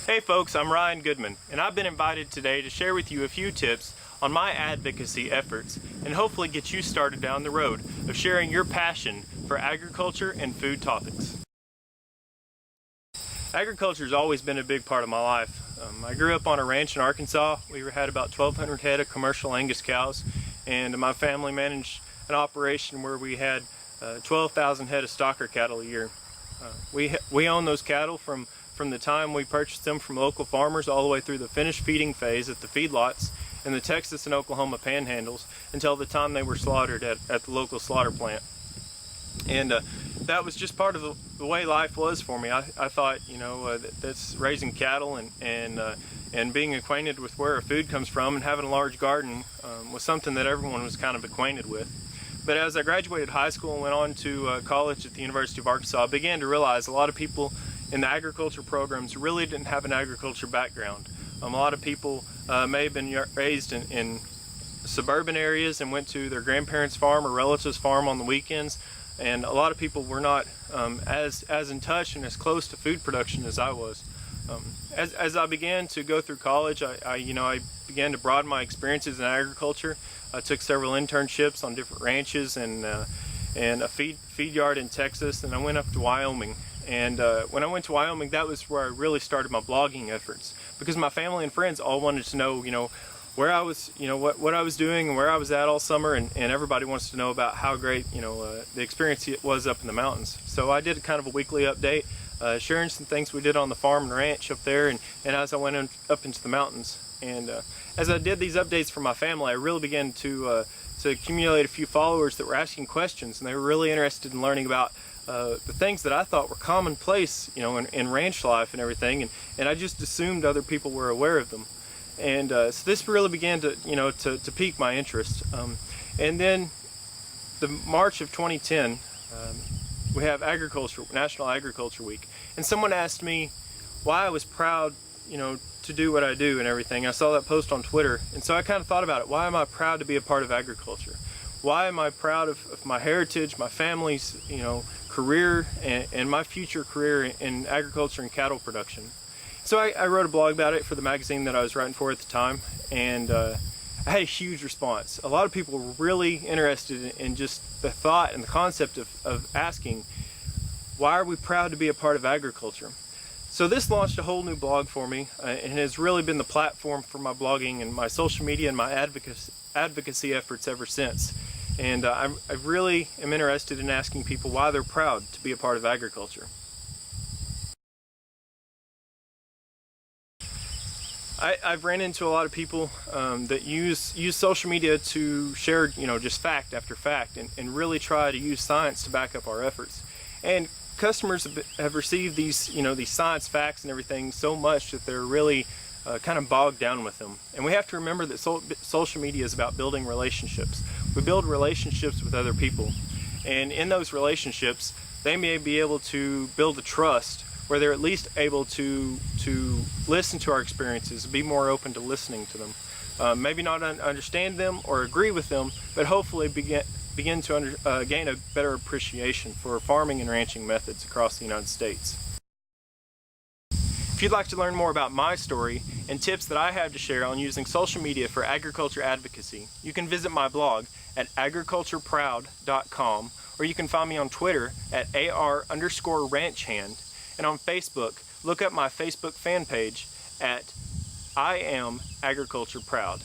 Hey folks, I'm Ryan Goodman, and I've been invited today to share with you a few tips on my advocacy efforts and hopefully get you started down the road of sharing your passion for agriculture and food topics. Agriculture has always been a big part of my life. I grew up on a ranch in Arkansas. We had about 1,200 head of commercial Angus cows, and my family managed an operation where we had 12,000 head of stocker cattle a year. We own those cattle from the time we purchased them from local farmers all the way through the finished feeding phase at the feedlots in the Texas and Oklahoma panhandles until the time they were slaughtered at the local slaughter plant. And that was just part of the way life was for me. I thought, that's raising cattle and being acquainted with where our food comes from and having a large garden was something that everyone was kind of acquainted with. But as I graduated high school and went on to college at the University of Arkansas, I began to realize a lot of people in the agriculture programs really didn't have an agriculture background. A lot of people may have been raised in suburban areas and went to their grandparents' farm or relatives' farm on the weekends, and a lot of people were not as in touch and as close to food production as I was. As I began to go through college, I began to broaden my experiences in agriculture. I took several internships on different ranches and a feed yard in Texas, and I went up to Wyoming. And when I went to Wyoming, that was where I really started my blogging efforts, because my family and friends all wanted to know, where I was, what I was doing and where I was at all summer, and everybody wants to know about how great, the experience it was up in the mountains. So I did kind of a weekly update, sharing some things we did on the farm and ranch up there, and as I went up into the mountains. And as I did these updates for my family, I really began to accumulate a few followers that were asking questions, and they were really interested in learning about the things that I thought were commonplace, in ranch life and everything, and I just assumed other people were aware of them. And so this really began to pique my interest. And then the March of 2010, we have National Agriculture Week, and someone asked me why I was proud, to do what I do and everything. I saw that post on Twitter, and so I kind of thought about it. Why am I proud to be a part of agriculture? Why am I proud of my heritage, my family's, career, and my future career in agriculture and cattle production? So I wrote a blog about it for the magazine that I was writing for at the time, and I had a huge response. A lot of people were really interested in just the thought and the concept of asking, why are we proud to be a part of agriculture? So this launched a whole new blog for me, and has really been the platform for my blogging and my social media and my advocacy efforts ever since. And I really am interested in asking people why they're proud to be a part of agriculture. I've ran into a lot of people that use social media to share, just fact after fact, and really try to use science to back up our efforts. And customers have received these, these science facts and everything so much that they're really kind of bogged down with them. And we have to remember that social media is about building relationships. We build relationships with other people, and in those relationships they may be able to build a trust where they're at least able to listen to our experiences, be more open to listening to them. Maybe not understand them or agree with them, but hopefully begin to gain a better appreciation for farming and ranching methods across the United States. If you'd like to learn more about my story and tips that I have to share on using social media for agriculture advocacy, you can visit my blog at agricultureproud.com, or you can find me on Twitter at AR_ranchhand, and on Facebook, look up my Facebook fan page at I Am Agriculture Proud.